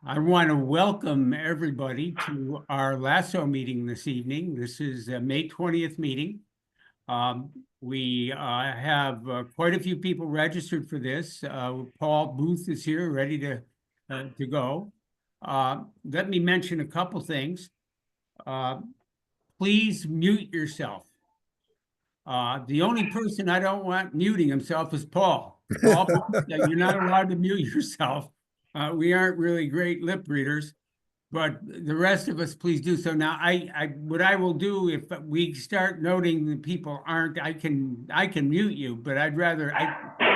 I want to welcome everybody to our LASO meeting this evening. This is a May 20th meeting. We have quite a few people registered for this. Paul Booth is here, ready to go. Let me mention a couple things. Please mute yourself. The only person I don't want muting himself is Paul. Paul, you're not allowed to mute yourself. We aren't really great lip readers, but the rest of us, please do so. Now, what I will do if we start noting that people aren't, I can mute you, but I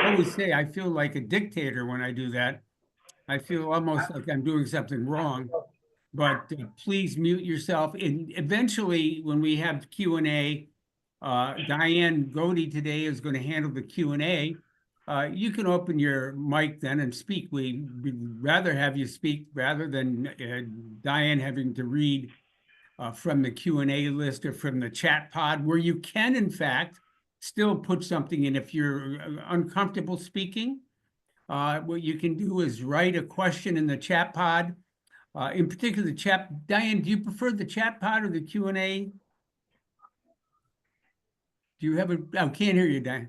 always say I feel like a dictator when I do that. I feel almost like I'm doing something wrong. But please mute yourself. And eventually, when we have Q&A, Diane Godey today is going to handle the Q&A. You can open your mic then and speak. We'd rather have you speak rather than Diane having to read from the Q&A list or from the chat pod, where you can, in fact, still put something in. If you're uncomfortable speaking, what you can do is write a question in the chat pod. In particular, the chat. Diane, do you prefer the chat pod or the Q&A? Do you have a, I can't hear you, Diane.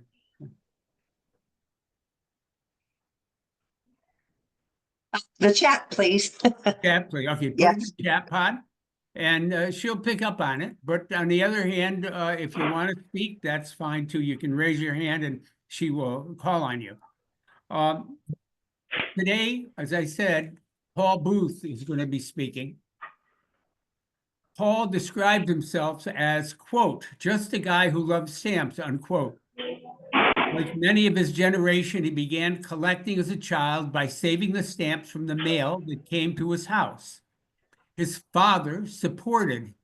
The chat, please. Chat, please. Okay, put it in the chat pod and she'll pick up on it. But on the other hand, if you want to speak, that's fine too. You can raise your hand and she will call on you. Today, as I said, Paul Booth is going to be speaking. Paul described himself as, quote, just a guy who loves stamps, unquote. Like many of his generation, he began collecting as a child by saving the stamps from the mail that came to his house. His father supported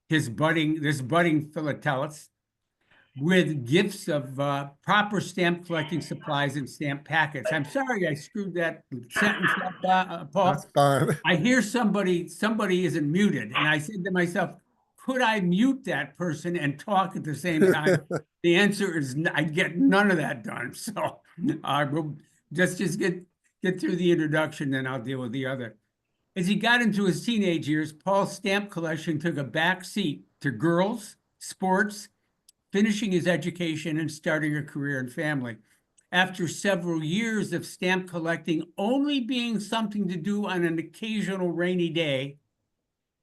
this budding philatelist with gifts of proper stamp collecting supplies and stamp packets. I'm sorry I screwed that sentence up, Paul. That's fine. I hear somebody isn't muted, and I said to myself, could I mute that person and talk at the same time? The answer is I get none of that done. So we'll just get through the introduction, then I'll deal with the other. As he got into his teenage years, Paul's stamp collection took a back seat to girls, sports, finishing his education and starting a career and family. After several years of stamp collecting only being something to do on an occasional rainy day,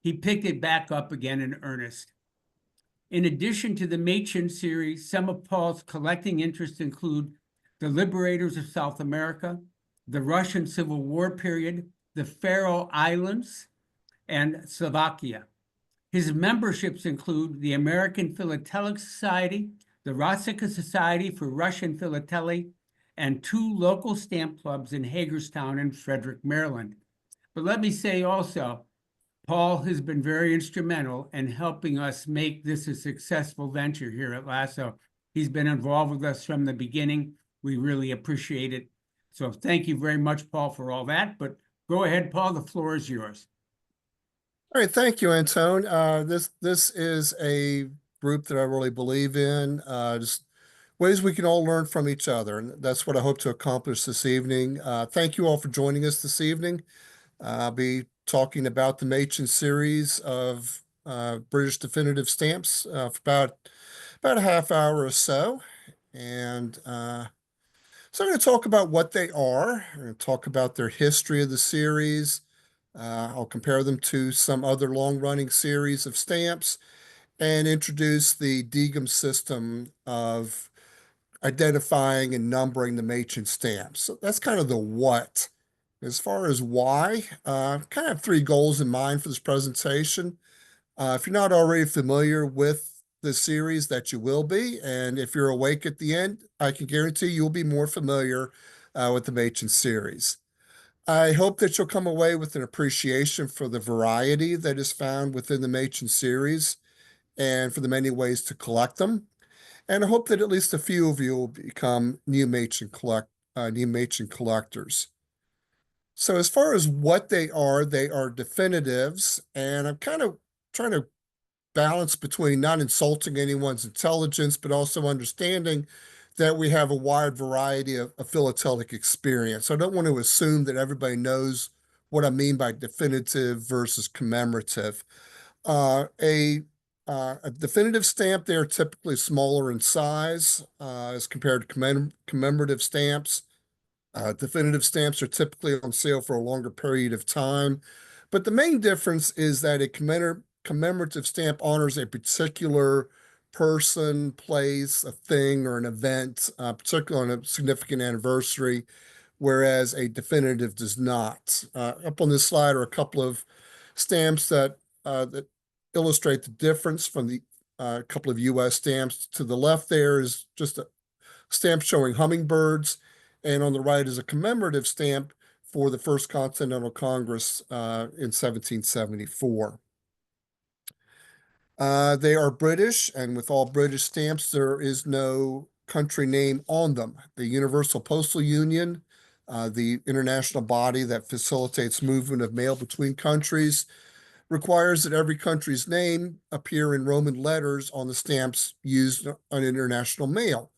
he picked it back up again in earnest. In addition to the Machin series, some of Paul's collecting interests include the liberators of South America, the Russian Civil War period, the Faroe Islands, and Slovakia. His memberships include the American Philatelic Society, the Rossica Society for Russian Philately, and 2 local stamp clubs in Hagerstown and Frederick, Maryland. But let me say also, Paul has been very instrumental in helping us make this a successful venture here at LASO. He's been involved with us from the beginning. We really appreciate it. So thank you very much, Paul, for all that. But go ahead, Paul, the floor is yours. All right, thank you, Antone. This is a group that I really believe in. Just ways we can all learn from each other, and that's what I hope to accomplish this evening. Thank you all for joining us this evening. I'll be talking about the Machin series of British definitive stamps for about a half hour or so, and so I'm going to talk about what they are. I'm going to talk about their history of the series. I'll compare them to some other long-running series of stamps and introduce the Degum system of identifying and numbering the Machin stamps. So that's kind of the what. As far as why, kind of have 3 goals in mind for this presentation. If you're not already familiar with the series, that you will be, and if you're awake at the end, I can guarantee you'll be more familiar with the Machin series. I hope that you'll come away with an appreciation for the variety that is found within the Machin series and for the many ways to collect them. And I hope that at least a few of you will become new Machin collectors. So as far as what they are definitives, and I'm kind of trying to balance between not insulting anyone's intelligence, but also understanding that we have a wide variety of philatelic experience. I don't want to assume that everybody knows what I mean by definitive versus commemorative. Uh, a, a definitive stamp, they are typically smaller in size as compared to commemorative stamps. Definitive stamps are typically on sale for a longer period of time, but the main difference is that a commemorative stamp honors a particular person, place, a thing, or an event, particularly on a significant anniversary, whereas a definitive does not. Up on this slide are a couple of stamps that illustrate the difference from the couple of U.S. stamps. To the left there is just a stamp showing hummingbirds, and on the right is a commemorative stamp for the First Continental Congress in 1774. They are British, and with all British stamps, there is no country name on them. The Universal Postal Union, the international body that facilitates movement of mail between countries, requires that every country's name appear in Roman letters on the stamps used on international mail.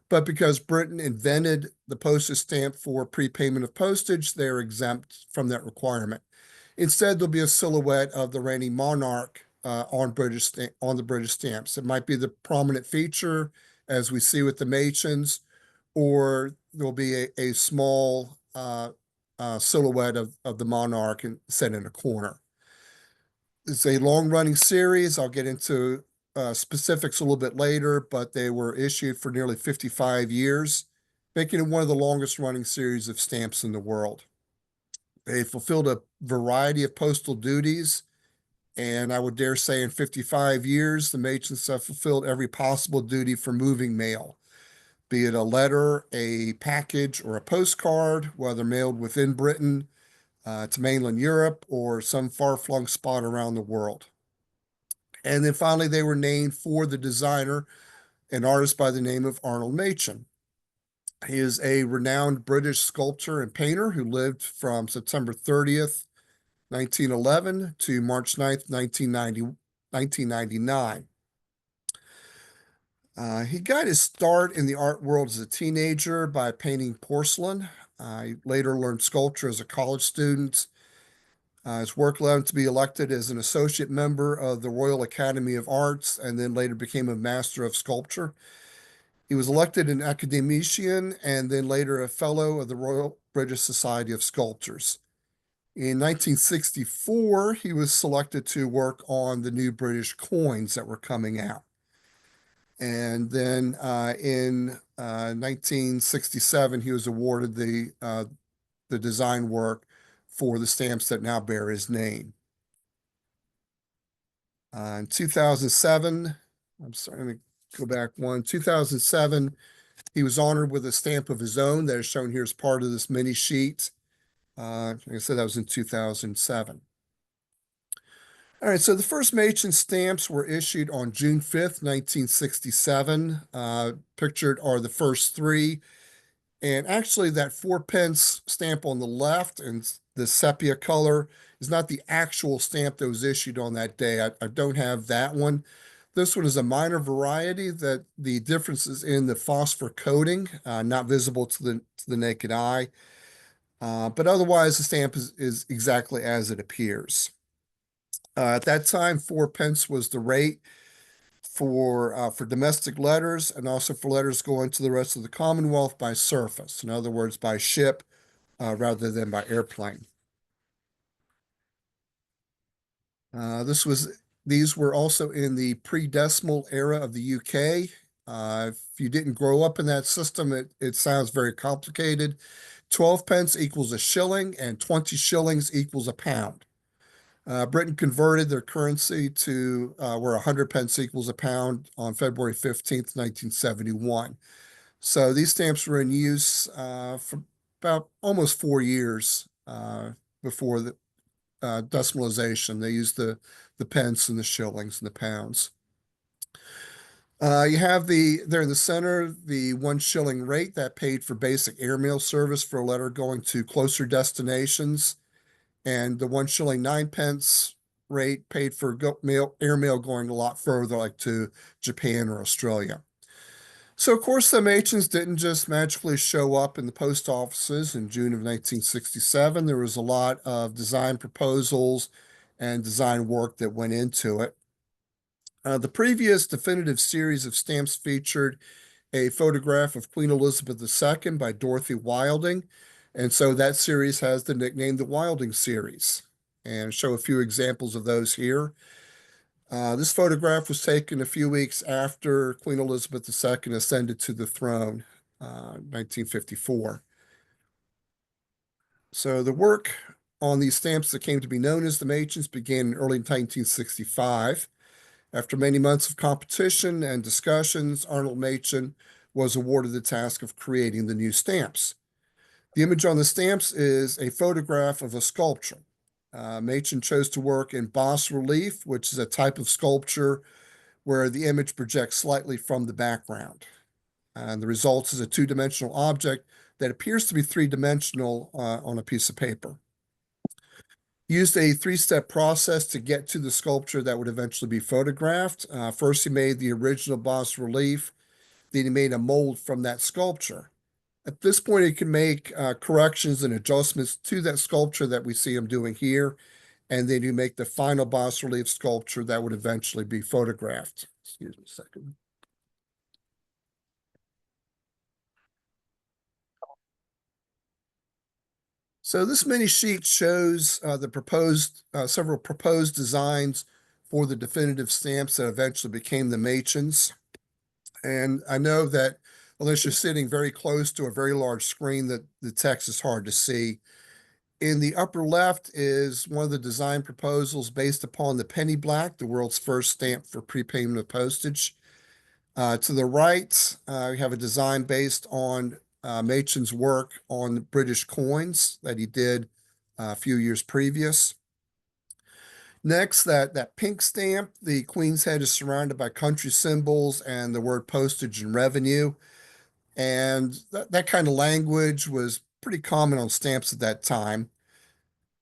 But because Britain invented the postage stamp for prepayment of postage, they're exempt from that requirement. Instead, there'll be a silhouette of the reigning monarch on the British stamps. It might be the prominent feature, as we see with the Machins, or there'll be a small silhouette of the monarch set in a corner. It's a long-running series. I'll get into specifics a little bit later, but they were issued for nearly 55 years, making it one of the longest-running series of stamps in the world. They fulfilled a variety of postal duties, and I would dare say in 55 years, the Machins have fulfilled every possible duty for moving mail, be it a letter, a package, or a postcard, whether mailed within Britain, to mainland Europe, or some far-flung spot around the world. And then finally, they were named for the designer, an artist by the name of Arnold Machin. He is a renowned British sculptor and painter who lived from September 30th, 1911 to March 9th, 1999. He got his start in the art world as a teenager by painting porcelain. He later learned sculpture as a college student. His work allowed him to be elected as an associate member of the Royal Academy of Arts and then later became a master of sculpture. He was elected an academician and then later a fellow of the Royal British Society of Sculptors. In 1964, he was selected to work on the new British coins that were coming out. And then in 1967, he was awarded the design work for the stamps that now bear his name. In 2007, I'm sorry, let me go back one. 2007, he was honored with a stamp of his own that is shown here as part of this mini sheet. Like I said, that was in 2007. All right, so the first Machin stamps were issued on June 5th, 1967. Pictured are the first three. And actually, that 4-pence stamp on the left and the sepia color is not the actual stamp that was issued on that day. I don't have that one. This one is a minor variety that the difference is in the phosphor coating, not visible to the naked eye. But otherwise, the stamp is exactly as it appears. At that time, 4-pence was the rate for domestic letters and also for letters going to the rest of the Commonwealth by surface. In other words, by ship rather than by airplane. These were also in the pre-decimal era of the UK. If you didn't grow up in that system, it sounds very complicated. 12-pence equals a shilling and 20 shillings equals a pound. Britain converted their currency to where 100-pence equals a pound on February 15th, 1971. So these stamps were in use for about almost 4 years before the decimalization. They used the pence and the shillings and the pounds. You have there in the center, the 1 shilling rate that paid for basic airmail service for a letter going to closer destinations. And the 1 shilling 9-pence rate paid for airmail going a lot further, like to Japan or Australia. So, of course, the Machins didn't just magically show up in the post offices in June of 1967. There was a lot of design proposals and design work that went into it. The previous definitive series of stamps featured a photograph of Queen Elizabeth II by Dorothy Wilding. And so that series has the nickname the Wilding series. And show a few examples of those here. This photograph was taken a few weeks after Queen Elizabeth II ascended to the throne, 1954. So the work on these stamps that came to be known as the Machins began in early 1965. After many months of competition and discussions, Arnold Machin was awarded the task of creating the new stamps. The image on the stamps is a photograph of a sculpture. Machin chose to work in bas relief, which is a type of sculpture where the image projects slightly from the background. And the result is a two-dimensional object that appears to be three-dimensional on a piece of paper. Used a three-step process to get to the sculpture that would eventually be photographed. First, he made the original bas relief. Then he made a mold from that sculpture. At this point, he can make corrections and adjustments to that sculpture that we see him doing here. And then you make the final bas relief sculpture that would eventually be photographed. Excuse me a second. So this mini sheet shows several proposed designs for the definitive stamps that eventually became the Machins. And I know that unless you're sitting very close to a very large screen, that the text is hard to see. In the upper left is one of the design proposals based upon the penny black, the world's first stamp for prepayment of postage. To the right, we have a design based on Machin's work on British coins that he did a few years previous. Next, that pink stamp, the Queen's head is surrounded by country symbols and the word postage and revenue. And that kind of language was pretty common on stamps at that time.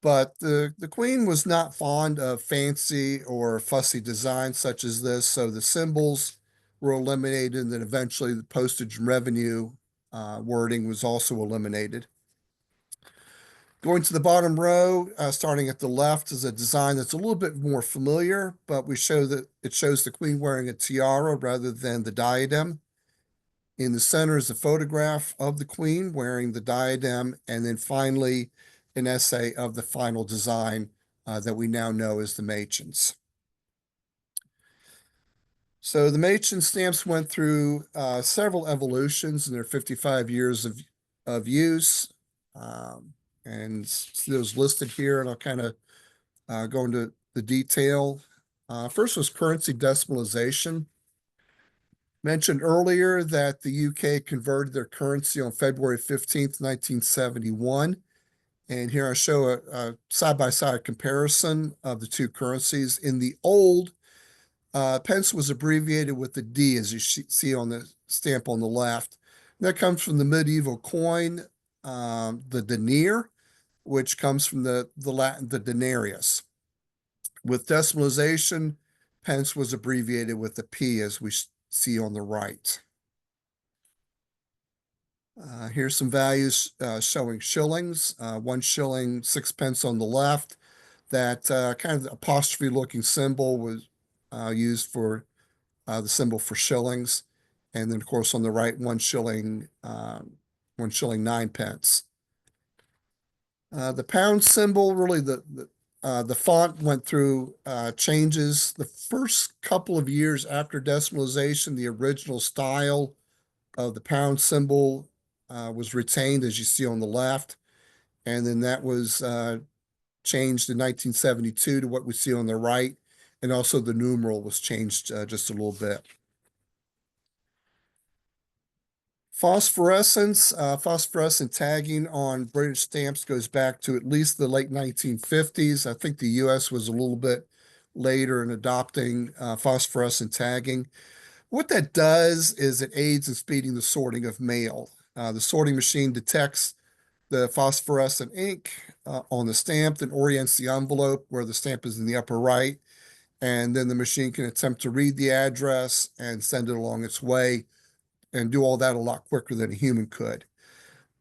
But the Queen was not fond of fancy or fussy designs such as this, so the symbols were eliminated, and then eventually the postage and revenue wording was also eliminated. Going to the bottom row, starting at the left, is a design that's a little bit more familiar, but we show that it shows the Queen wearing a tiara rather than the diadem. In the center is a photograph of the Queen wearing the diadem, and then finally an essay of the final design that we now know as the Machins. So the Machin stamps went through several evolutions in their 55 years of use. And those listed here, and I'll kind of go into the detail. First was currency decimalization. Mentioned earlier that the UK converted their currency on February 15th, 1971. And here I show a side-by-side comparison of the two currencies. In the old, pence was abbreviated with the D, as you see on the stamp on the left. And that comes from the medieval coin, the denier, which comes from the Latin, the denarius. With decimalization, pence was abbreviated with the P, as we see on the right. Here's some values showing shillings. 1 shilling, 6 pence on the left. That kind of apostrophe looking symbol was used for the symbol for shillings. And then, of course, on the right, 1 shilling, 1 shilling, 9 pence. The pound symbol, really the font went through changes. The first couple of years after decimalization, the original style of the pound symbol was retained, as you see on the left. And then that was changed in 1972 to what we see on the right. And also the numeral was changed just a little bit. Phosphorescent tagging on British stamps goes back to at least the late 1950s. I think the US was a little bit later in adopting phosphorescent tagging. What that does is it aids in speeding the sorting of mail. The sorting machine detects the phosphorescent ink on the stamp, then orients the envelope where the stamp is in the upper right, and then the machine can attempt to read the address and send it along its way and do all that a lot quicker than a human could.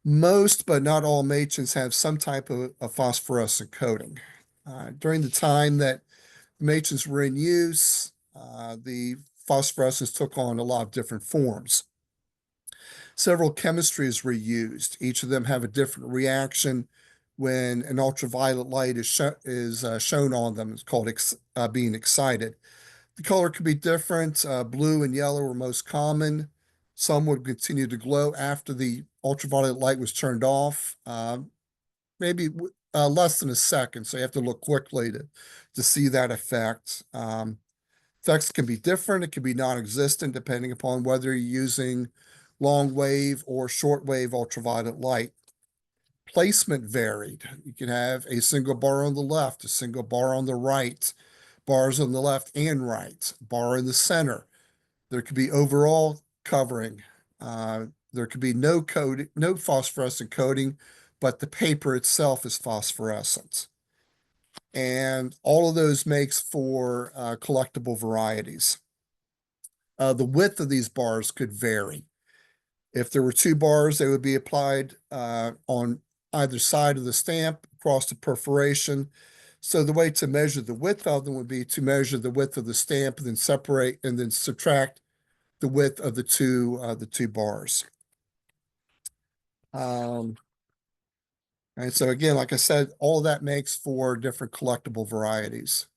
Most, but not all Machins have some type of a phosphorescent coating. During the time that Machins were in use, the phosphorescence took on a lot of different forms. Several chemistries were used. Each of them have a different reaction when an ultraviolet light is shown on them. It's called being excited. The color could be different. Blue and yellow were most common. Some would continue to glow after the ultraviolet light was turned off, maybe less than a second. So you have to look quickly to see that effect. Effects can be different. It can be non-existent depending upon whether you're using long wave or short wave ultraviolet light. Placement varied. You can have a single bar on the left, a single bar on the right, bars on the left and right, bar in the center. There could be overall covering. There could be no phosphorescent coating, but the paper itself is phosphorescent. And all of those makes for collectible varieties. The width of these bars could vary. If there were 2 bars, they would be applied on either side of the stamp across the perforation. So the way to measure the width of them would be to measure the width of the stamp and then separate and then subtract the width of the two bars. And so again, like I said, all of that makes for different collectible varieties.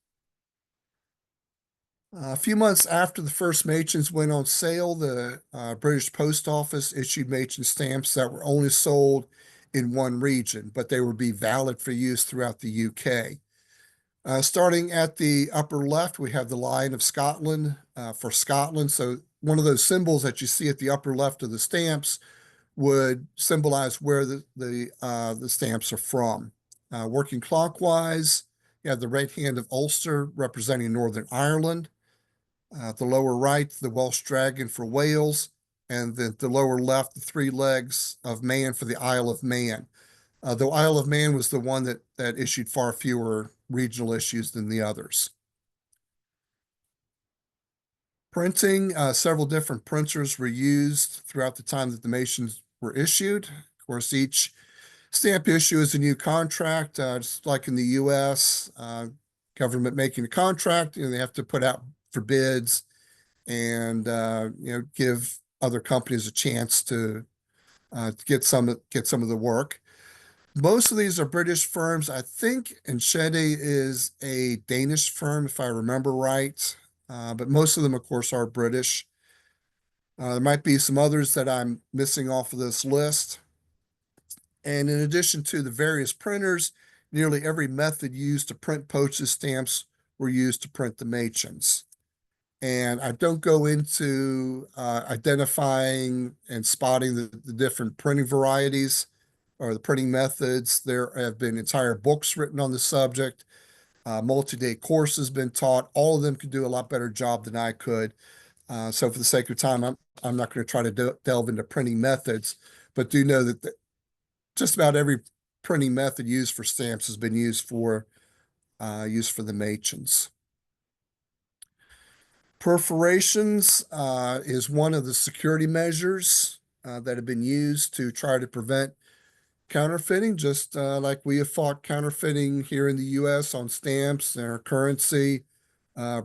A few months after the first Machins went on sale, the British Post Office issued Machin stamps that were only sold in one region, but they would be valid for use throughout the UK. Starting at the upper left, we have the Lion of Scotland for Scotland. So one of those symbols that you see at the upper left of the stamps would symbolize where the stamps are from. Working clockwise, you have the right hand of Ulster representing Northern Ireland. At the lower right, the Welsh dragon for Wales, and then the lower left, the 3 legs of man for the Isle of Man. The Isle of Man was the one that issued far fewer regional issues than the others. Printing, several different printers were used throughout the time that the Machins were issued. Of course, each stamp issue is a new contract, just like in the US, government making a contract, they have to put out for bids and give other companies a chance to get some of the work. Most of these are British firms. I think Enschede is a Danish firm, if I remember right. But most of them, of course, are British. There might be some others that I'm missing off of this list. And in addition to the various printers, nearly every method used to print postage stamps were used to print the Machins. And I don't go into identifying and spotting the different printing varieties or the printing methods. There have been entire books written on the subject. Multi-day course has been taught. All of them could do a lot better job than I could. So for the sake of time, I'm not going to try to delve into printing methods, but do know that just about every printing method used for stamps has been used for the Machins. Perforations is one of the security measures that have been used to try to prevent counterfeiting, just like we have fought counterfeiting here in the US on stamps and our currency.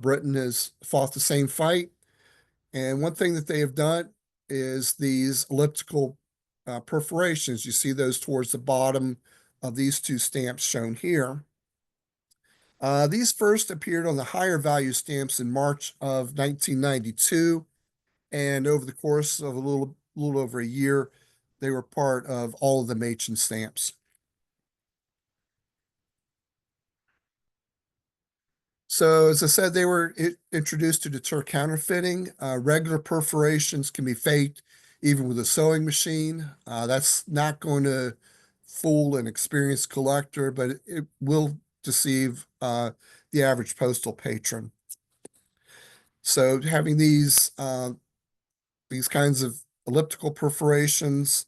Britain has fought the same fight. And one thing that they have done is these elliptical perforations. You see those towards the bottom of these 2 stamps shown here. These first appeared on the higher value stamps in March of 1992, and over the course of a little over a year, they were part of all of the Machin stamps. So as I said, they were introduced to deter counterfeiting. Regular perforations can be faked even with a sewing machine. That's not going to fool an experienced collector, but it will deceive the average postal patron. So having these kinds of elliptical perforations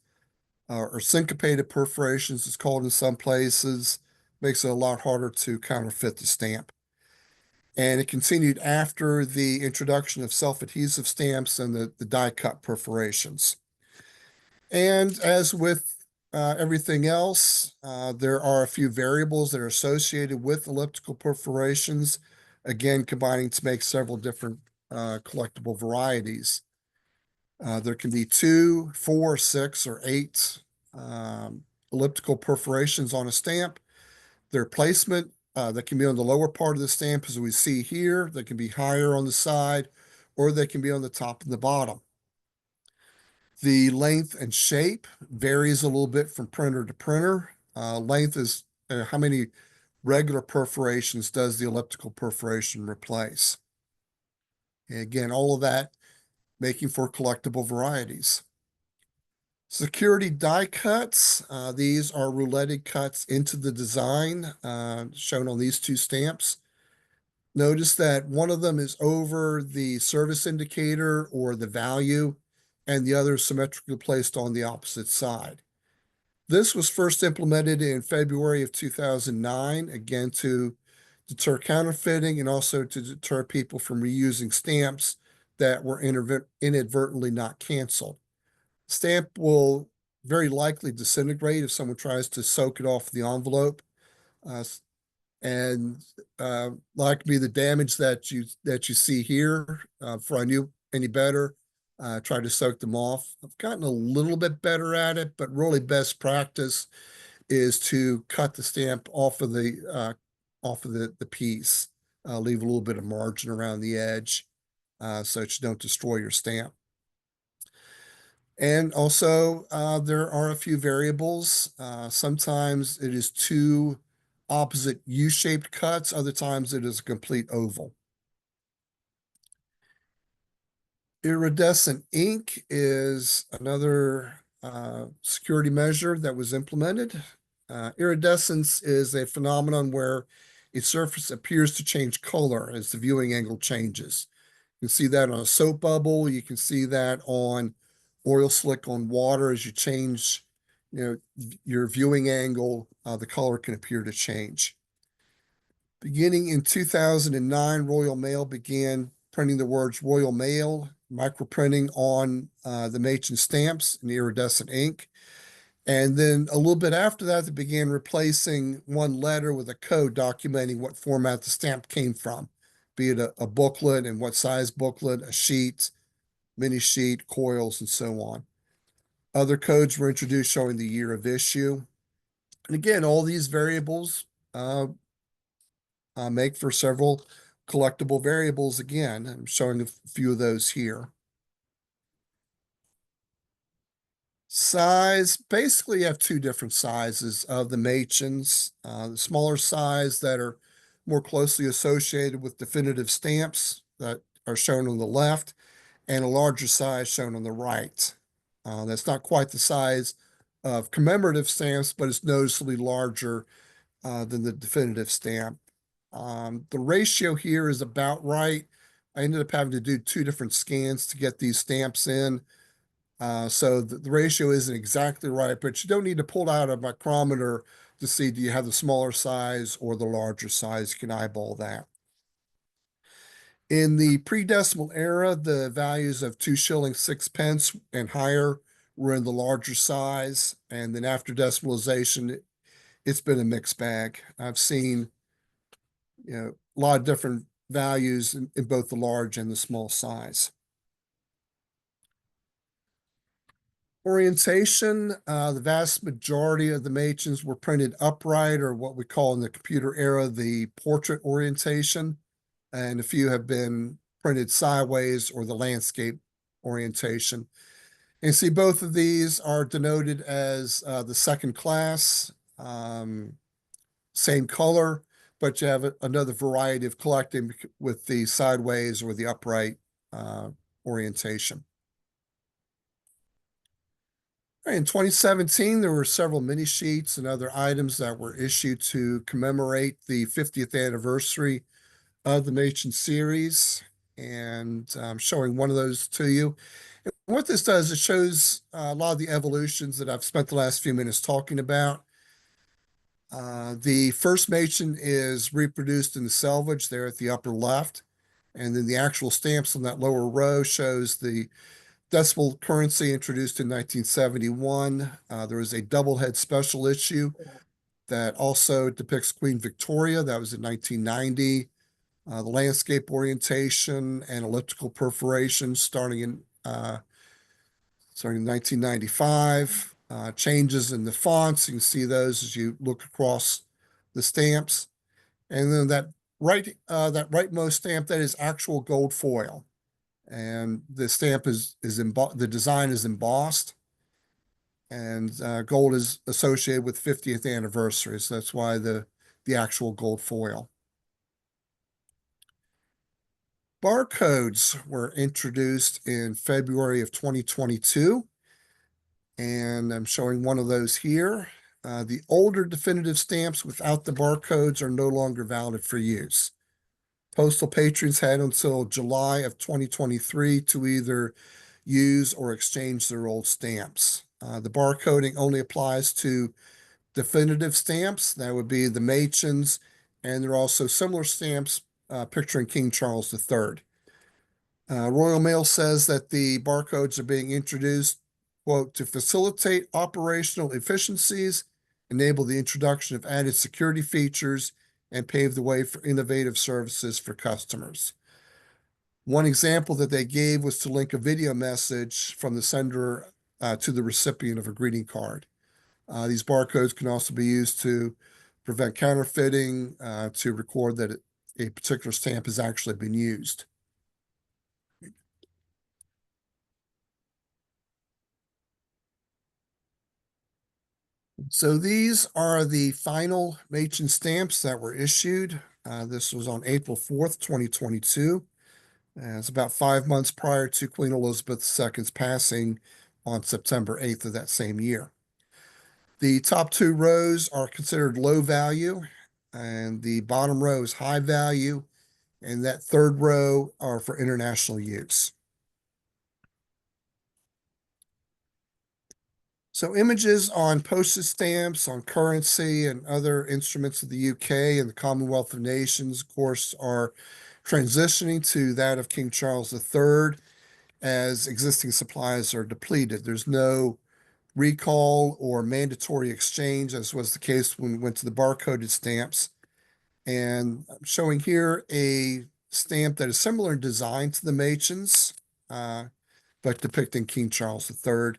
or syncopated perforations, is called in some places, makes it a lot harder to counterfeit the stamp. And it continued after the introduction of self-adhesive stamps and the die cut perforations. And as with everything else, there are a few variables that are associated with elliptical perforations, again, combining to make several different collectible varieties. There can be 2, 4, 6, or 8 elliptical perforations on a stamp. Their placement that can be on the lower part of the stamp, as we see here, that can be higher on the side, or they can be on the top and the bottom. The length and shape varies a little bit from printer to printer. Length is how many regular perforations does the elliptical perforation replace? And again, all of that making for collectible varieties. Security die cuts. These are rouletted cuts into the design shown on these 2 stamps. Notice that one of them is over the service indicator or the value, and the other is symmetrically placed on the opposite side. This was first implemented in February of 2009, again to deter counterfeiting and also to deter people from reusing stamps that were inadvertently not canceled. Stamp will very likely disintegrate if someone tries to soak it off the envelope. And like me, the damage that you see here, before I knew any better, tried to soak them off. I've gotten a little bit better at it, but really best practice is to cut the stamp off of the piece, leave a little bit of margin around the edge, so that you don't destroy your stamp. And also, there are a few variables. Sometimes it is 2 opposite U-shaped cuts. Other times it is a complete oval. Iridescent ink is another security measure that was implemented. Iridescence is a phenomenon where a surface appears to change color as the viewing angle changes. You can see that on a soap bubble. You can see that on oil slick on water. As you change, your viewing angle, the color can appear to change. Beginning in 2009, Royal Mail began printing the words Royal Mail, microprinting on the Machin stamps in iridescent ink. And then a little bit after that, they began replacing one letter with a code documenting what format the stamp came from, be it a booklet and what size booklet, a sheet, mini sheet, coils, and so on. Other codes were introduced showing the year of issue. And again, all these variables make for several collectible variables. Again, I'm showing a few of those here. Size, basically you have 2 different sizes of the Machins. The smaller size that are more closely associated with definitive stamps that are shown on the left, and a larger size shown on the right. That's not quite the size of commemorative stamps, but it's noticeably larger than the definitive stamp. The ratio here is about right. I ended up having to do 2 different scans to get these stamps in. So the ratio isn't exactly right, but you don't need to pull out a micrometer to see, do you have the smaller size or the larger size? You can eyeball that. In the pre-decimal era, the values of 2 shillings, 6 pence and higher were in the larger size. And then after decimalization, it's been a mixed bag. I've seen, a lot of different values in both the large and the small size. Orientation, the vast majority of the Machins were printed upright, or what we call in the computer era, the portrait orientation. And a few have been printed sideways or the landscape orientation. And see, both of these are denoted as the second class, same color, but you have another variety of collecting with the sideways or the upright orientation. In 2017, there were several mini sheets and other items that were issued to commemorate the 50th anniversary of the Machin series, and I'm showing one of those to you. And what this does, it shows a lot of the evolutions that I've spent the last few minutes talking about. The first Machin is reproduced in the selvage there at the upper left. And then the actual stamps on that lower row shows the decimal currency introduced in 1971. There was a double head special issue that also depicts Queen Victoria. That was in 1990. The landscape orientation and elliptical perforation starting in 1995. Changes in the fonts, you can see those as you look across the stamps. And then that rightmost stamp, that is actual gold foil. And the stamp the design is embossed, and gold is associated with 50th anniversary. So that's why the actual gold foil. Barcodes were introduced in February of 2022. And I'm showing one of those here. The older definitive stamps without the barcodes are no longer valid for use. Postal patrons had until July of 2023 to either use or exchange their old stamps. The barcoding only applies to definitive stamps. That would be the Machins, and there are also similar stamps picturing King Charles III. Royal Mail says that the barcodes are being introduced, quote, to facilitate operational efficiencies, enable the introduction of added security features, and pave the way for innovative services for customers. One example that they gave was to link a video message from the sender to the recipient of a greeting card. These barcodes can also be used to prevent counterfeiting, to record that a particular stamp has actually been used. So these are the final Machin stamps that were issued. This was on April 4th, 2022. It's about 5 months prior to Queen Elizabeth II's passing on September 8th of that same year. The top two rows are considered low value, and the bottom row is high value, and that third row are for international use. So images on postage stamps, on currency, and other instruments of the UK and the Commonwealth of Nations, of course, are transitioning to that of King Charles III as existing supplies are depleted. There's no recall or mandatory exchange, as was the case when we went to the barcoded stamps. And I'm showing here a stamp that is similar in design to the Machins, but depicting King Charles III.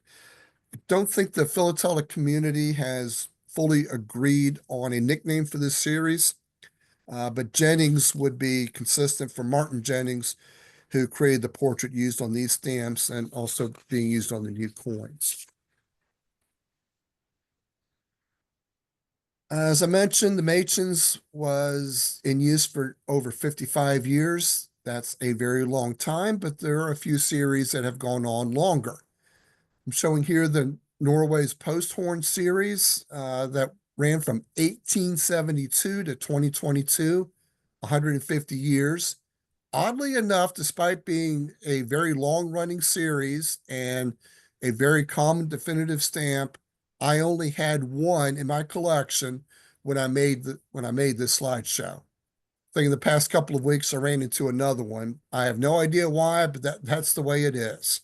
I don't think the philatelic community has fully agreed on a nickname for this series, but Jennings would be consistent for Martin Jennings, who created the portrait used on these stamps and also being used on the new coins. As I mentioned, the Machins was in use for over 55 years. That's a very long time, but there are a few series that have gone on longer. I'm showing here the Norway's Post Horn series that ran from 1872 to 2022, 150 years. Oddly enough, despite being a very long-running series and a very common definitive stamp, I only had one in my collection when I made this slideshow. I think in the past couple of weeks I ran into another one. I have no idea why, but that's the way it is.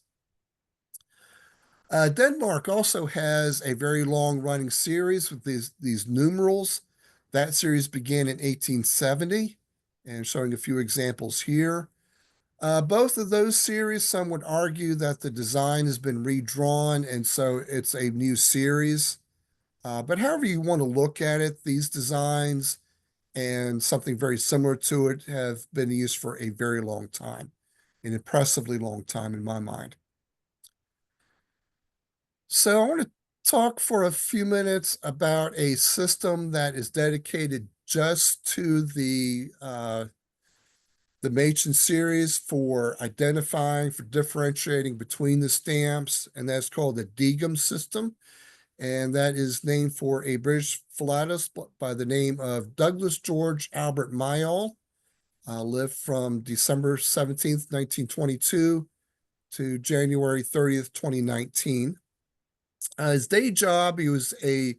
Denmark also has a very long-running series with these numerals. That series began in 1870, and showing a few examples here. Both of those series, some would argue that the design has been redrawn, and so it's a new series. But however you want to look at it, these designs and something very similar to it have been used for a very long time, an impressively long time in my mind. So I want to talk for a few minutes about a system that is dedicated just to the Machin series for identifying, for differentiating between the stamps, and that's called the Degum system. And that is named for a British philatelist by the name of Douglas George Albert Mayall, lived from December 17th, 1922 to January 30th, 2019. His day job, he was a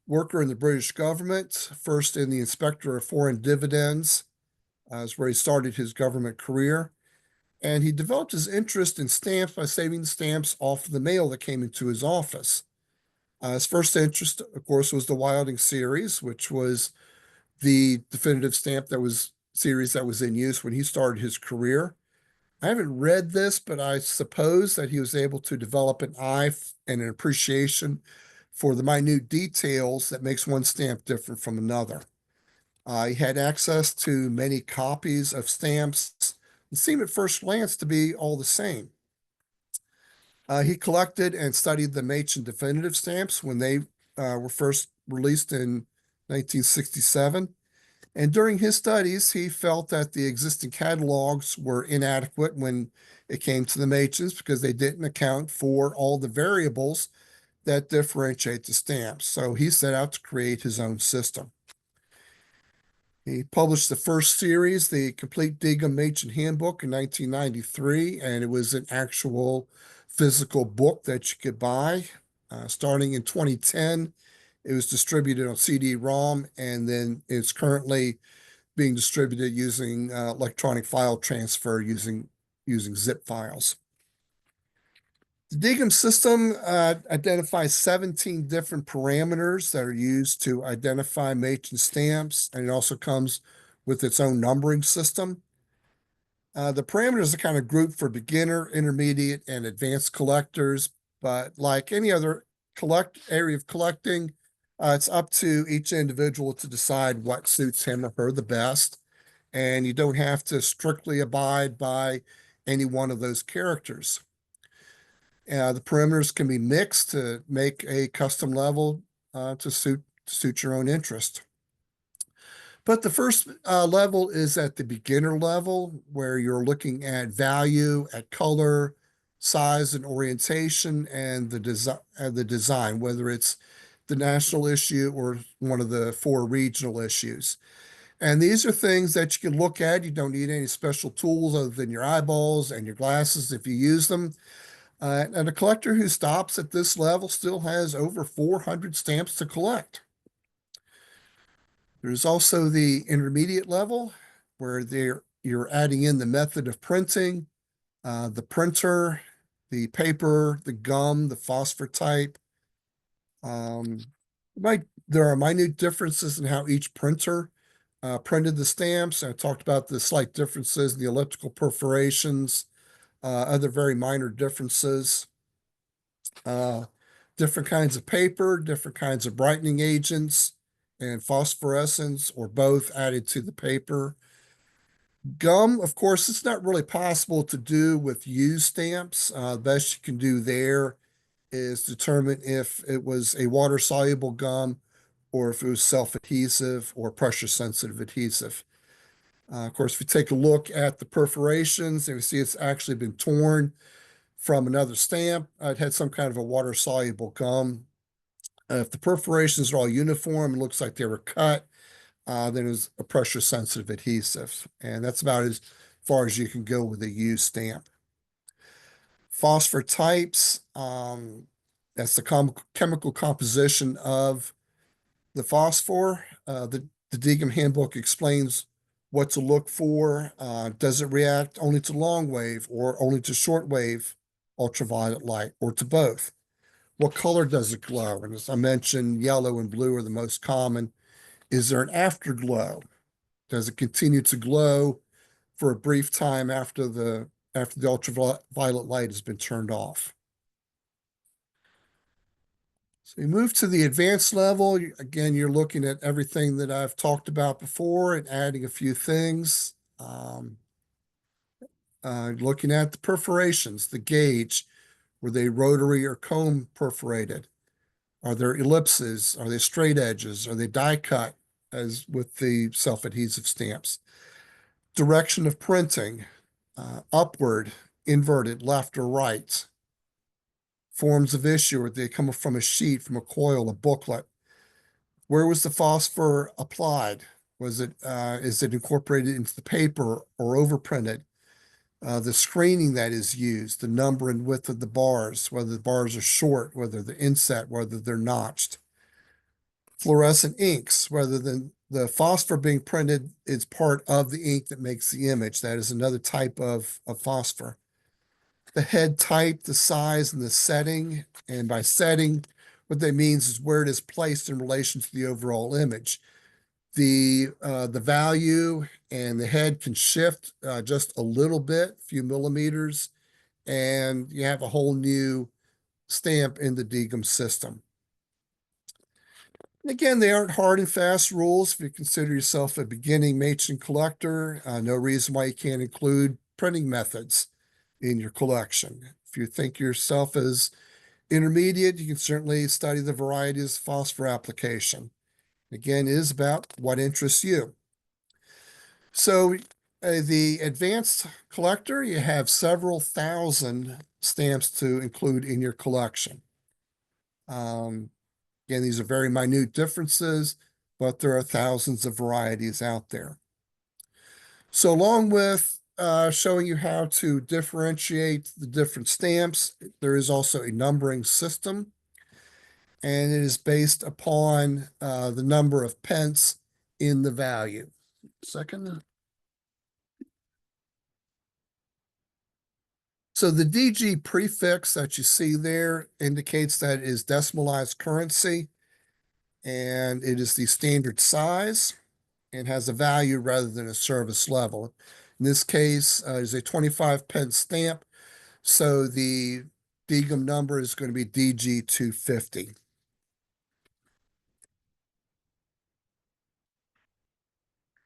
worker in the British government, first in the Inspector of Foreign Dividends, is where he started his government career. And he developed his interest in stamps by saving the stamps off of the mail that came into his office. His first interest, of course, was the Wilding series, which was the definitive stamp series that was in use when he started his career. I haven't read this, but I suppose that he was able to develop an eye and an appreciation for the minute details that makes one stamp different from another. He had access to many copies of stamps that seem at first glance to be all the same. He collected and studied the Machin definitive stamps when they were first released in 1967. And during his studies, he felt that the existing catalogs were inadequate when it came to the Machins because they didn't account for all the variables that differentiate the stamps. So he set out to create his own system. He published the first series, the Complete Deigum Machin Handbook, in 1993, and it was an actual physical book that you could buy. Starting in 2010, it was distributed on CD-ROM, and then it's currently being distributed using electronic file transfer using zip files. The Deigum system identifies 17 different parameters that are used to identify Machin stamps, and it also comes with its own numbering system. The parameters are kind of grouped for beginner, intermediate, and advanced collectors, but like any other area of collecting, it's up to each individual to decide what suits him or her the best, and you don't have to strictly abide by any one of those characters. The parameters can be mixed to make a custom level to suit your own interest. But the first level is at the beginner level, where you're looking at value, at color, size, and orientation, and the design, whether it's the national issue or one of the 4 regional issues. And these are things that you can look at. You don't need any special tools other than your eyeballs and your glasses if you use them. And a collector who stops at this level still has over 400 stamps to collect. There's also the intermediate level where you're adding in the method of printing, the printer, the paper, the gum, the phosphor type. There are minute differences in how each printer printed the stamps. I talked about the slight differences in the elliptical perforations, other very minor differences. Different kinds of paper, different kinds of brightening agents, and phosphorescence or both added to the paper. Gum, of course, it's not really possible to do with used stamps. The best you can do there is determine if it was a water-soluble gum or if it was self-adhesive or pressure-sensitive adhesive. Of course, if you take a look at the perforations, and you see it's actually been torn from another stamp, it had some kind of a water-soluble gum. If the perforations are all uniform, it looks like they were cut, then it's a pressure-sensitive adhesive. And that's about as far as you can go with a used stamp. Phosphor types, that's the chemical composition of the phosphor. The Deigum Handbook explains what to look for. Does it react only to long wave or only to short wave ultraviolet light or to both? What color does it glow? And as I mentioned, yellow and blue are the most common. Is there an afterglow? Does it continue to glow for a brief time after the ultraviolet light has been turned off? So you move to the advanced level. Again, you're looking at everything that I've talked about before and adding a few things. Looking at the perforations, the gauge, were they rotary or cone perforated? Are there ellipses? Are they straight edges? Are they die cut as with the self-adhesive stamps? Direction of printing, upward, inverted, left or right. Forms of issue, or they come from a sheet, from a coil, a booklet. Where was the phosphor applied? Is it incorporated into the paper or overprinted? The screening that is used, the number and width of the bars, whether the bars are short, whether they're inset, whether they're notched. fluorescent inks, rather than the phosphor being printed is part of the ink that makes the image. That is another type of phosphor. The head type, the size, and the setting. And by setting, what that means is where it is placed in relation to the overall image. The value and the head can shift just a little bit, a few millimeters, and you have a whole new stamp in the DGM system. And again, they aren't hard and fast rules. If you consider yourself a beginning Machin collector, no reason why you can't include printing methods in your collection. If you think yourself as intermediate, you can certainly study the varieties of phosphor application. Again, it is about what interests you. So the advanced collector, you have several thousand stamps to include in your collection. Again, these are very minute differences, but there are thousands of varieties out there. So along with showing you how to differentiate the different stamps, there is also a numbering system, and it is based upon the number of pence in the value. Second. So the DG prefix that you see there indicates that it is decimalized currency, and it is the standard size and has a value rather than a service level. In this case, is a 25 pence stamp, so the DGM number is going to be DG250.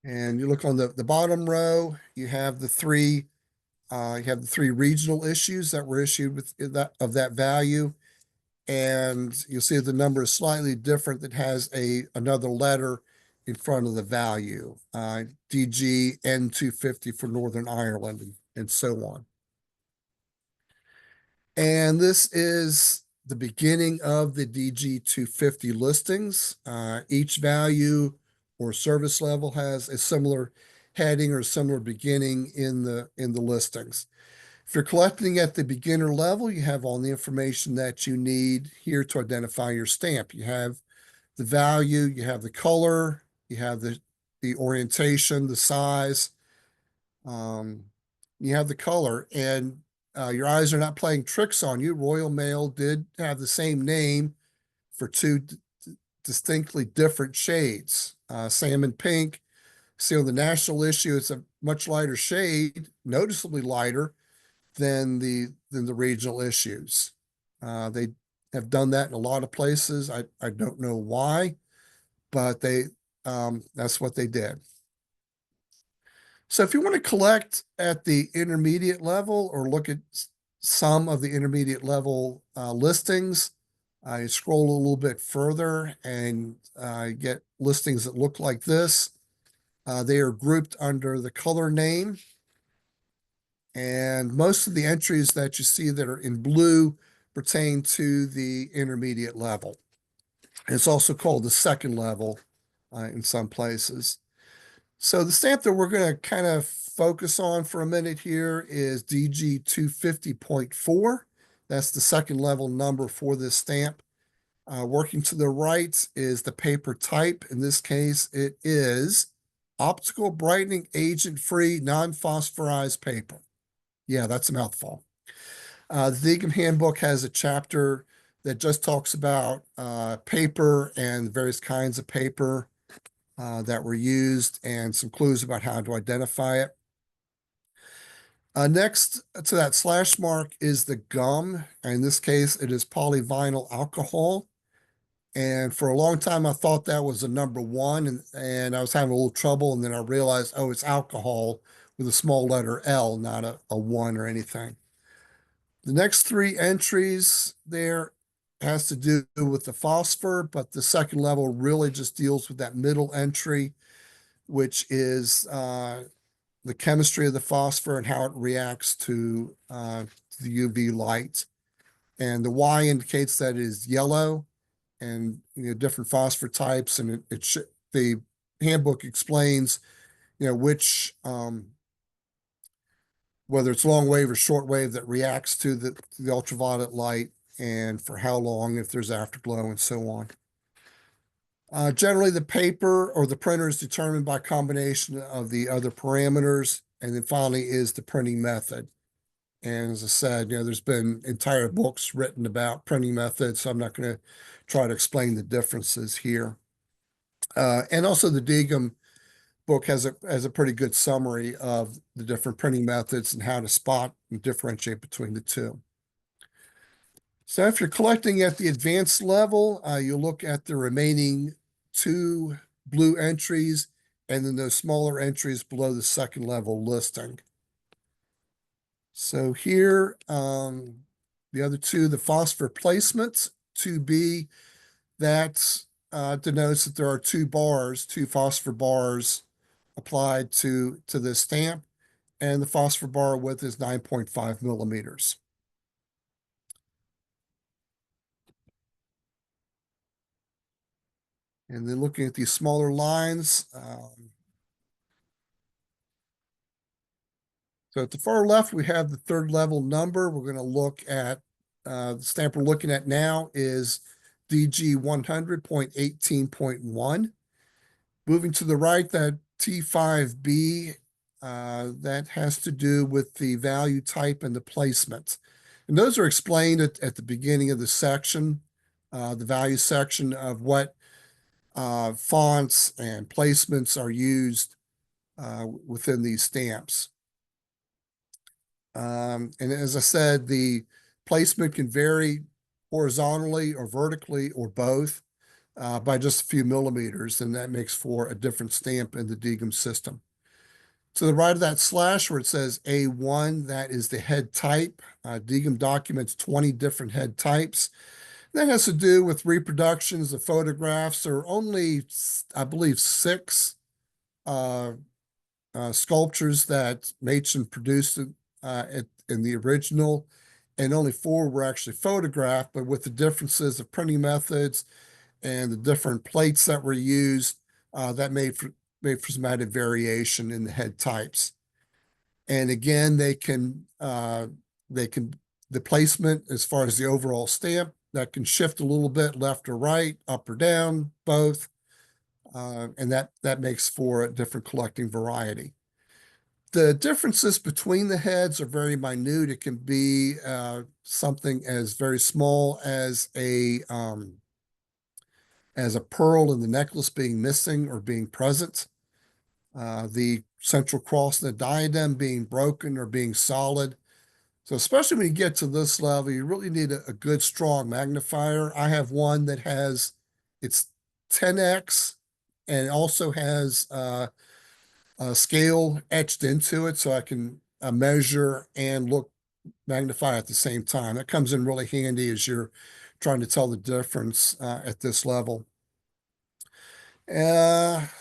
And you look on the bottom row, you have the three regional issues that were issued with that value. And you'll see the number is slightly different that has another letter in front of the value, DG N250 for Northern Ireland, and so on. And this is the beginning of the DG250 listings. Each value or service level has a similar heading or similar beginning in the listings. If you're collecting at the beginner level, you have all the information that you need here to identify your stamp. You have the value, you have the color, you have the orientation, the size, you have the color, and your eyes are not playing tricks on you. Royal Mail did have the same name for two distinctly different shades. Salmon pink. See, on the national issue, it's a much lighter shade, noticeably lighter than the regional issues. They have done that in a lot of places. I don't know why, but that's what they did. So if you want to collect at the intermediate level or look at some of the intermediate level listings, you scroll a little bit further and get listings that look like this. They are grouped under the color name. And most of the entries that you see that are in blue pertain to the intermediate level. It's also called the second level in some places. So the stamp that we're going to kind of focus on for a minute here is DG 250.4. That's the second level number for this stamp. Working to the right is the paper type. In this case, it is optical brightening agent-free non-phosphorized paper. Yeah, that's a mouthful. The DGM handbook has a chapter that just talks about paper and various kinds of paper that were used and some clues about how to identify it. Next to that slash mark is the gum. In this case, it is polyvinyl alcohol. And for a long time, I thought that was a number one, and I was having a little trouble. And then I realized, oh, it's alcohol with a small letter L, not a one or anything. The next three entries there has to do with the phosphor, but the second level really just deals with that middle entry, which is the chemistry of the phosphor and how it reacts to the UV light. And the Y indicates that it is yellow, and different phosphor types, and the handbook explains which whether it's long wave or short wave that reacts to the ultraviolet light, and for how long, if there's afterglow, and so on. Generally, the paper or the printer is determined by combination of the other parameters. And then finally is the printing method. And as I said, there's been entire books written about printing methods, so I'm not going to try to explain the differences here. And also the Degum book has a pretty good summary of the different printing methods and how to spot and differentiate between the two. So if you're collecting at the advanced level, you look at the remaining 2 blue entries and then those smaller entries below the second level listing. So here, the other 2, the phosphor placements, 2B, that denotes that there are 2 phosphor bars applied to this stamp, and the phosphor bar width is 9.5 millimeters. And then looking at these smaller lines, so at the far left, we have the 3rd level number. We're going to look at, the stamp we're looking at now is DG 100.18.1. Moving to the right, that T5B, that has to do with the value type and the placement. And those are explained at the beginning of the section, the value section of what fonts and placements are used within these stamps. And as I said, the placement can vary horizontally or vertically or both by just a few millimeters, and that makes for a different stamp in the Degum system. To the right of that slash where it says A1, that is the head type. Degum documents 20 different head types. That has to do with reproductions of photographs. There are only, I believe, 6 sculptures that Machin produced in the original, and only 4 were actually photographed, but with the differences of printing methods and the different plates that were used, that made for some added variation in the head types. And again, the placement as far as the overall stamp, that can shift a little bit left or right, up or down, both. And that makes for a different collecting variety. The differences between the heads are very minute. It can be something as very small as a pearl in the necklace being missing or being present. The central cross and the diadem being broken or being solid. So especially when you get to this level, you really need a good, strong magnifier. I have one that it's 10x and it also has a scale etched into it so I can measure and magnify at the same time. That comes in really handy as you're trying to tell the difference at this level. Next,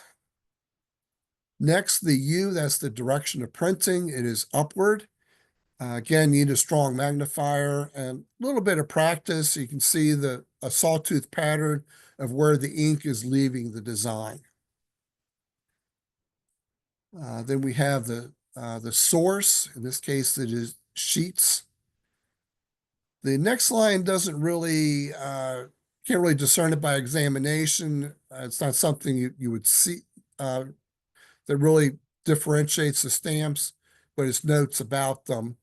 the U, that's the direction of printing. It is upward. Again, you need a strong magnifier and a little bit of practice. You can see a sawtooth pattern of where the ink is leaving the design. Then we have the source. In this case, it is sheets. The next line doesn't really, can't really discern it by examination. It's not something you would see that really differentiates the stamps, but it's notes about them.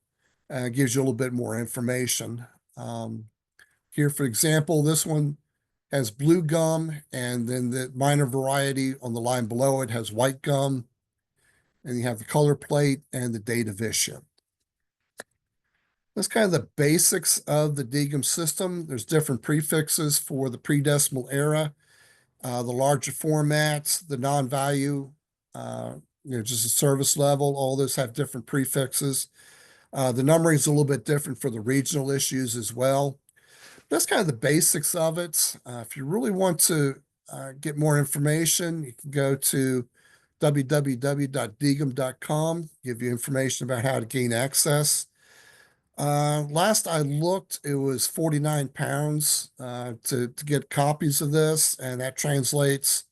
Gives you a little bit more information. Here, for example, this one has blue gum, and then the minor variety on the line below it has white gum. And you have the color plate and the date of issue. That's kind of the basics of the Degum system. There's different prefixes for the pre-decimal era, the larger formats, the non-value, just a service level. All those have different prefixes. The numbering is a little bit different for the regional issues as well. That's kind of the basics of it. If you really want to get more information, you can go to www.degum.com, give you information about how to gain access. Last I looked, it was 49 pounds to get copies of this, and that translates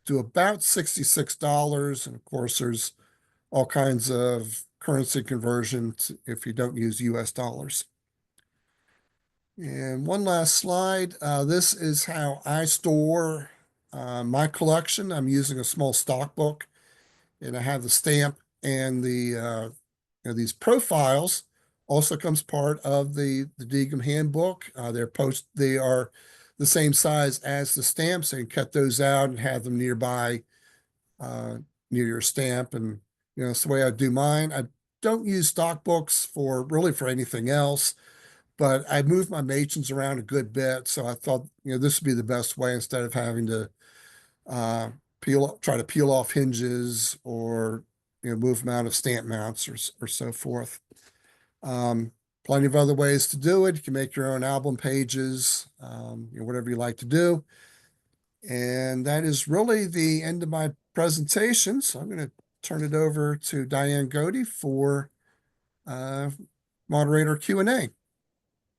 to about $66. And of course, there's all kinds of currency conversions if you don't use US dollars. And one last slide. This is how I store my collection. I'm using a small stock book, and I have the stamp and these profiles also comes part of the Deacon handbook. They are the same size as the stamps, so you can cut those out and have them nearby uh, near your stamp. And it's the way I do mine. I don't use stock books for anything else, but I move my Machins around a good bit, so I thought this would be the best way instead of having to uh, try to peel off hinges or move them out of stamp mounts or so forth. Um, Plenty of other ways to do it. You can make your own album pages, whatever you like to do. And that is really the end of my presentation. So I'm going to turn it over to Diane Godey for uh, moderator Q&A.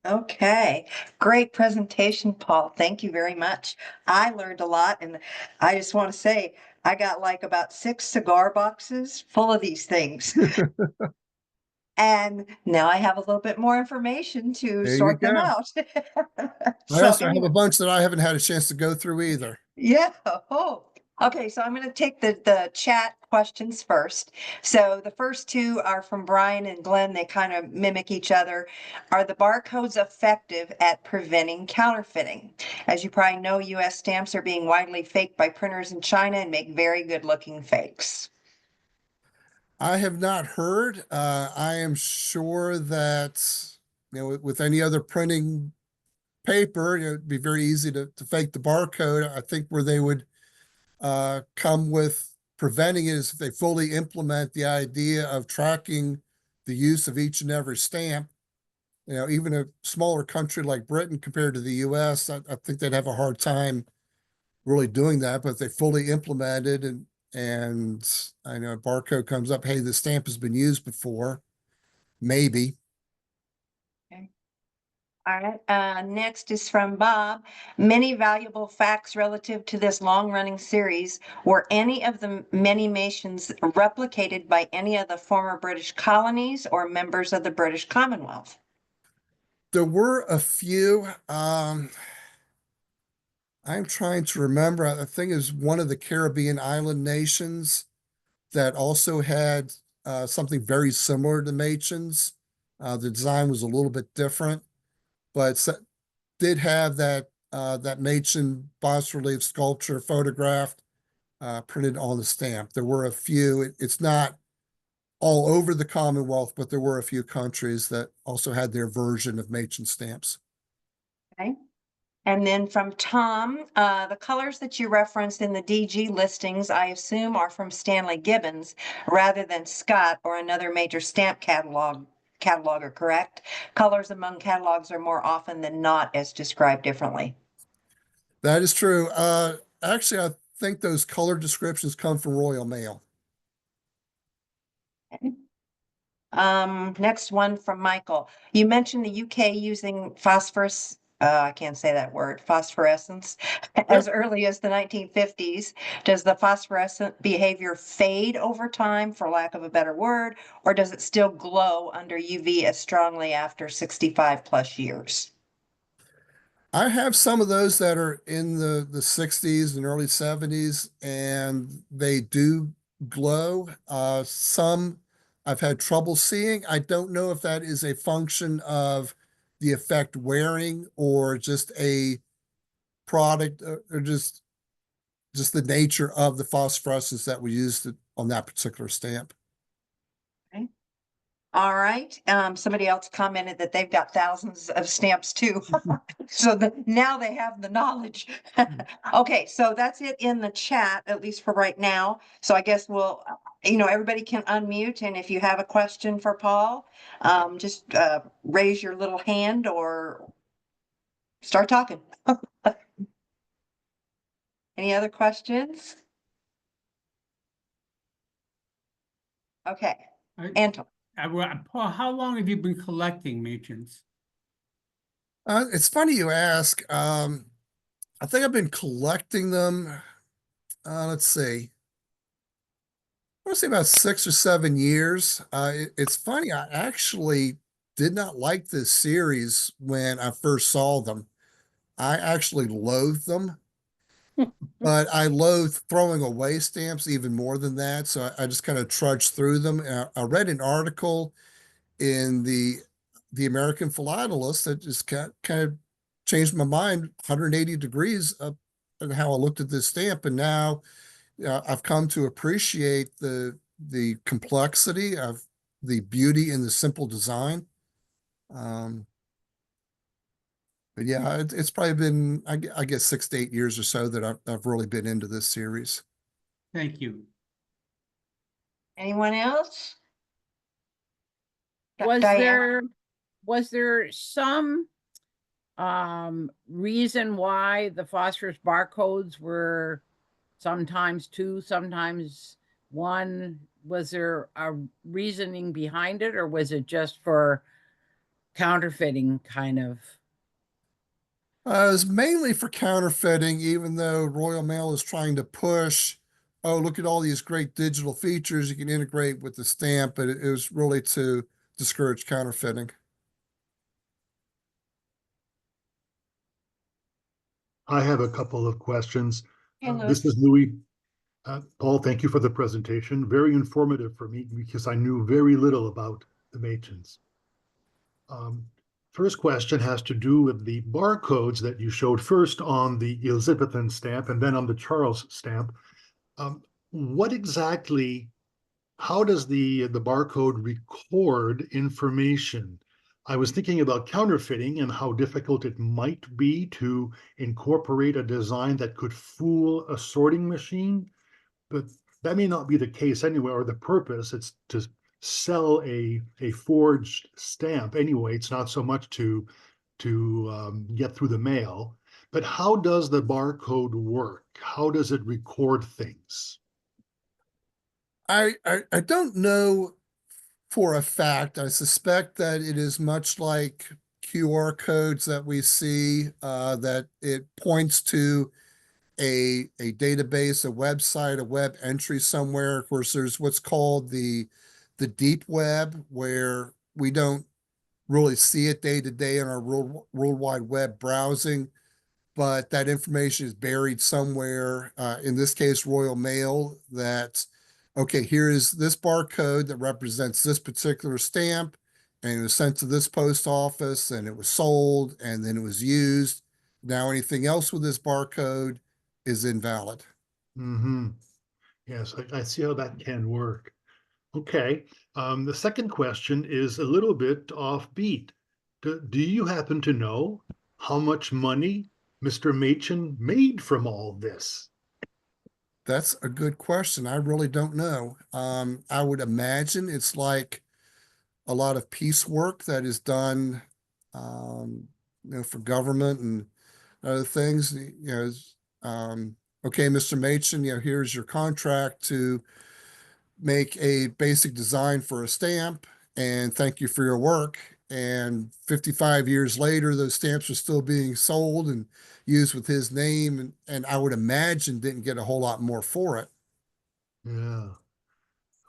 Okay, great presentation, Paul. Thank you very much. I learned a lot, and I just want to say I got like about 6 cigar boxes full of these things. And now I have a little bit more information to There you sort them go. out. I So also have a bunch that I haven't had a chance to go through either. yeah. Oh, okay. So I'm going to take the chat questions first. So the first two are from Brian and Glenn. They kind of mimic each other. Are the barcodes effective at preventing counterfeiting? As you probably know, U.S. stamps are being widely faked by printers in China and make very good looking fakes. I have not heard. I am sure that, with any other printing paper, it'd be very easy to fake the barcode. I think where they would come with preventing it is if they fully implement the idea of tracking the use of each and every stamp. Even a smaller country like Britain compared to the US, I think they'd have a hard time really doing that, but they fully implemented and I know a barcode comes up, hey, the stamp has been used before, maybe. All right, next is from Bob. Many valuable facts relative to this long-running series. Were any of the many nations replicated by any of the former British colonies or members of the British Commonwealth? There were a few. I'm trying to remember. I think it was one of the Caribbean island nations that also had something very similar to Machin's. The design was a little bit different, but did have that Machin bas-relief sculpture photographed printed on the stamp. There were a few. It's not all over the Commonwealth, but there were a few countries that also had their version of Machin stamps. Okay. And then from Tom, the colors that you referenced in the DG listings, I assume are from Stanley Gibbons rather than Scott or another major stamp cataloger, correct? Colors among catalogs are more often than not as described differently. That is true. Actually, I think those color descriptions come from Royal Mail. Okay. Next one from Michael. You mentioned the UK using I can't say that word, phosphorescence, as early as the 1950s. Does the phosphorescent behavior fade over time, for lack of a better word, or does it still glow under UV as strongly after 65 plus years? I have some of those that are in the 60s and early 70s, and they do glow. Some I've had trouble seeing. I don't know if that is a function of the effect wearing or just a product or just the nature of the phosphorescence that we used on that particular stamp. Okay. All right. Somebody else commented that they've got thousands of stamps too. So now they have the knowledge. Okay, so that's it in the chat, at least for right now. So I guess everybody can unmute, and if you have a question for Paul, just raise your little hand or start talking. Any other questions? Okay, Anton. Paul, how long have you been collecting Machins? It's funny you ask. I think I've been collecting them. Let's see. I want to say about 6 or 7 years. It's funny. I actually did not like this series when I first saw them. I actually loathed them. but I loathe throwing away stamps even more than that. So I just kind of trudge through them. And I read an article in the American Philatelist that just kind of changed my mind 180 degrees up on how I looked at this stamp. And now I've come to appreciate the complexity of the beauty in the simple design. Um, but yeah, it's probably been, I guess, 6 to 8 years or so that I've really been into this series. Thank you. Anyone else? Was Diane? there some reason why the phosphorus barcodes were sometimes two, sometimes one? Was there a reasoning behind it, or was it just for counterfeiting kind of? It's mainly for counterfeiting, even though Royal Mail is trying to push, oh, look at all these great digital features you can integrate with the stamp, but it was really to discourage counterfeiting. I have a couple of questions. Hey, This is Louis. Paul, thank you for the presentation. Very informative for me because I knew very little about the Machins. First question has to do with the barcodes that you showed first on the Elizabethan stamp and then on the Charles stamp. What exactly, how does the barcode record information? I was thinking about counterfeiting and how difficult it might be to incorporate a design that could fool a sorting machine, but that may not be the case anyway, or the purpose. It's to sell a forged stamp anyway. It's not so much to get through the mail. But how does the barcode work? How does it record things? I don't know for a fact. I suspect that it is much like QR codes that we see, that it points to a database, a website, a web entry somewhere. Of course, there's what's called the deep web, where we don't really see it day to day in our World Wide Web browsing, but that information is buried somewhere. In this case, Royal Mail, that, okay, here is this barcode that represents this particular stamp, and it was sent to this post office, and it was sold, and then it was used. Now anything else with this barcode is invalid. Mm-hmm. Yes, I see how that can work. Okay. The second question is a little bit offbeat. Do you happen to know how much money Mr. Machin made from all this? That's a good question. I really don't know. I would imagine it's like a lot of piecework that is done, um, for government and other things. Okay, Mr. Machin, here's your contract to make a basic design for a stamp, and thank you for your work. And 55 years later, those stamps are still being sold and used with his name, and I would imagine didn't get a whole lot more for it. Yeah.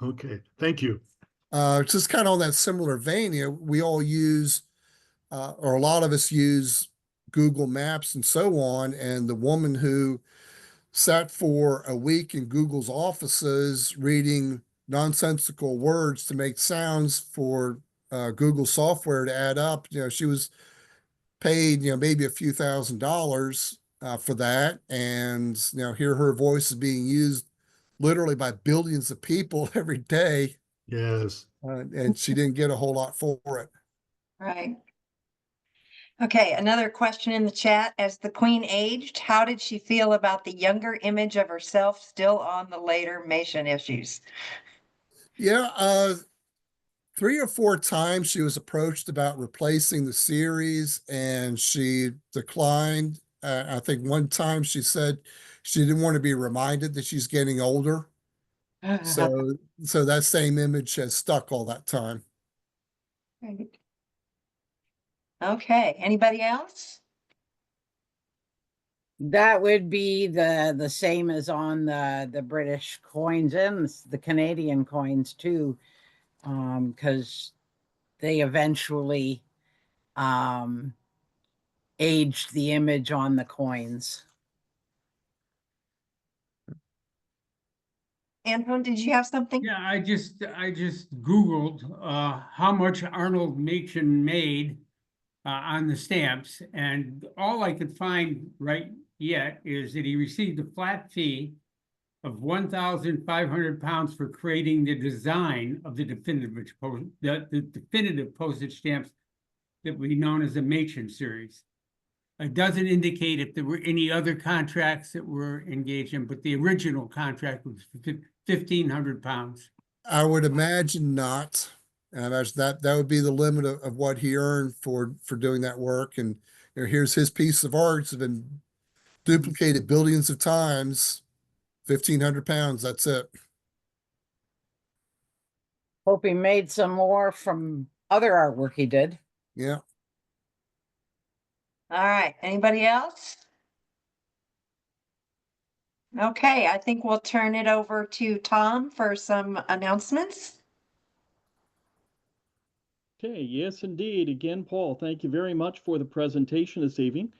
Okay. Thank you. Just kind of on that similar vein, we all use, or a lot of us use Google Maps and so on. And the woman who sat for a week in Google's offices reading nonsensical words to make sounds for Google software to add up, she was paid, maybe a few $1,000s for that. And, here her voice is being used literally by billions of people every day. Yes. And she didn't get a whole lot for it. Right. Okay, another question in the chat. As the Queen aged, how did she feel about the younger image of herself still on the later Machin issues? Yeah, 3 or 4 times she was approached about replacing the series, and she declined. I think one time she said she didn't want to be reminded that she's getting older. So, so that same image has stuck all that time. Right. Okay, anybody else? That would be the same as on the British coins and the Canadian coins too, because they eventually aged the image on the coins. Anton, did you have something? Yeah, I just Googled how much Arnold Machin made on the stamps, and all I could find right yet is that he received a flat fee of 1,500 pounds for creating the design of the definitive postage stamps that we known as the Machin series. It doesn't indicate if there were any other contracts that were engaged in, but the original contract was 1,500 pounds. I would imagine not. And I imagine that would be the limit of what he earned for doing that work. And here's his piece of art. It's been duplicated billions of times. 1,500 pounds. That's it. Hope he made some more from other artwork he did. Yeah. All right, anybody else? Okay, I think we'll turn it over to Tom for some announcements. Okay, yes, indeed. Again, Paul, thank you very much for the presentation this evening.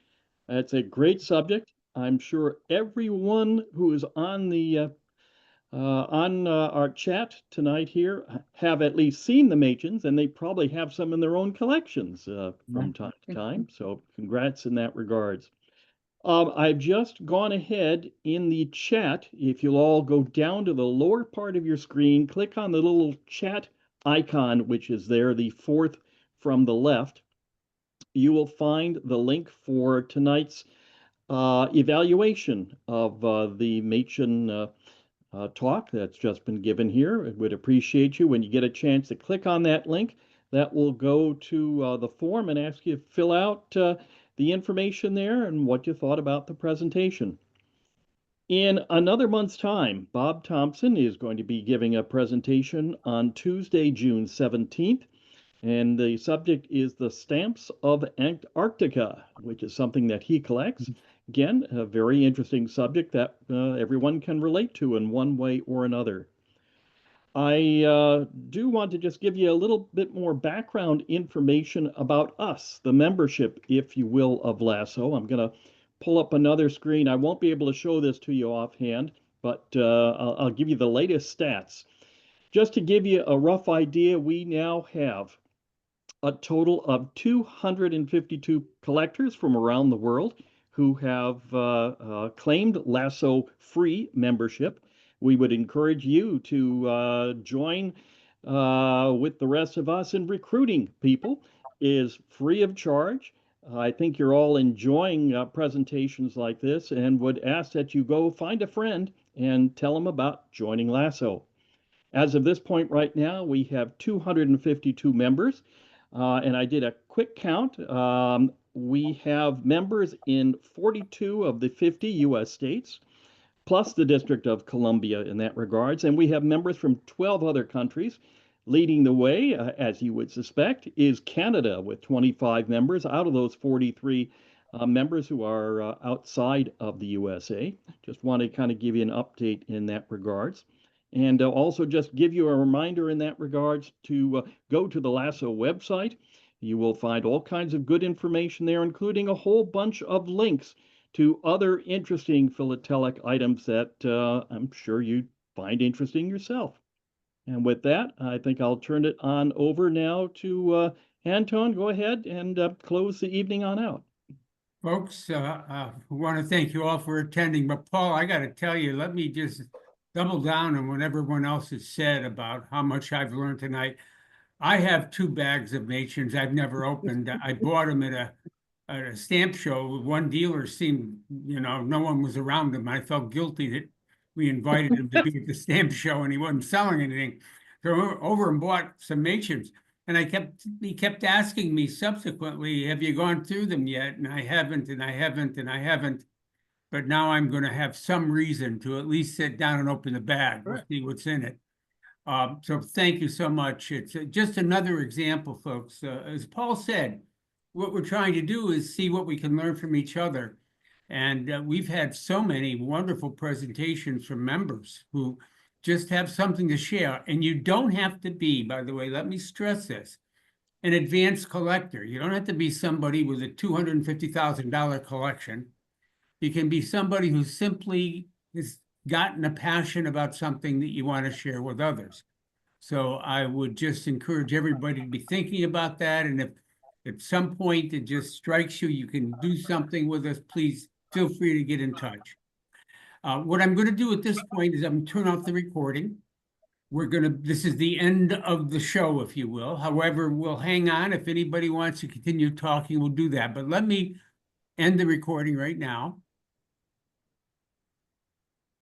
It's a great subject. I'm sure everyone who is on our chat tonight here have at least seen the Machins, and they probably have some in their own collections from time to time. So congrats in that regards. I've just gone ahead in the chat. If you'll all go down to the lower part of your screen, click on the little chat icon, which is there, the fourth from the left. You will find the link for tonight's evaluation of the Machin talk that's just been given here. I would appreciate you when you get a chance to click on that link. That will go to the form and ask you to fill out the information there and what you thought about the presentation. In another month's time, Bob Thompson is going to be giving a presentation on Tuesday, June 17th, and the subject is the stamps of Antarctica, which is something that he collects. Again, a very interesting subject that everyone can relate to in one way or another. I do want to just give you a little bit more background information about us, the membership, if you will, of LASO. I'm going to pull up another screen. I won't be able to show this to you offhand, but I'll give you the latest stats. Just to give you a rough idea, we now have a total of 252 collectors from around the world who have claimed LASO free membership. We would encourage you to join with the rest of us in recruiting people. It is free of charge. I think you're all enjoying presentations like this and would ask that you go find a friend and tell them about joining LASO. As of this point right now, we have 252 members. And I did a quick count. We have members in 42 of the 50 U.S. states, plus the District of Columbia in that regards. And we have members from 12 other countries. Leading the way, as you would suspect, is Canada with 25 members out of those 43 members who are outside of the USA. Just want to kind of give you an update in that regards. And also just give you a reminder in that regards to go to the LASO website. You will find all kinds of good information there, including a whole bunch of links to other interesting philatelic items that I'm sure you'd find interesting yourself. And with that, I think I'll turn it on over now to Anton. Go ahead and close the evening on out. Folks, we want to thank you all for attending, but Paul, I got to tell you, let me just double down on what everyone else has said about how much I've learned tonight. I have 2 bags of Machins I've never opened. I bought them at a stamp show. One dealer seemed, no one was around him. I felt guilty that we invited him to be at the stamp show and he wasn't selling anything. So I went over and bought some Machins. And he kept asking me subsequently, have you gone through them yet? And I haven't, and I haven't, and I haven't. But now I'm going to have some reason to at least sit down and open the bag and see what's in it. So thank you so much. It's just another example, folks. As Paul said, what we're trying to do is see what we can learn from each other. And we've had so many wonderful presentations from members who just have something to share. And you don't have to be, by the way, let me stress this, an advanced collector. You don't have to be somebody with a $250,000 collection. You can be somebody who simply is gotten a passion about something that you want to share with others. So I would just encourage everybody to be thinking about that. And if at some point it just strikes you, you can do something with us, please feel free to get in touch. What I'm going to do at this point is I'm going to turn off the recording. This is the end of the show, if you will. However, we'll hang on. If anybody wants to continue talking, we'll do that. But let me end the recording right now.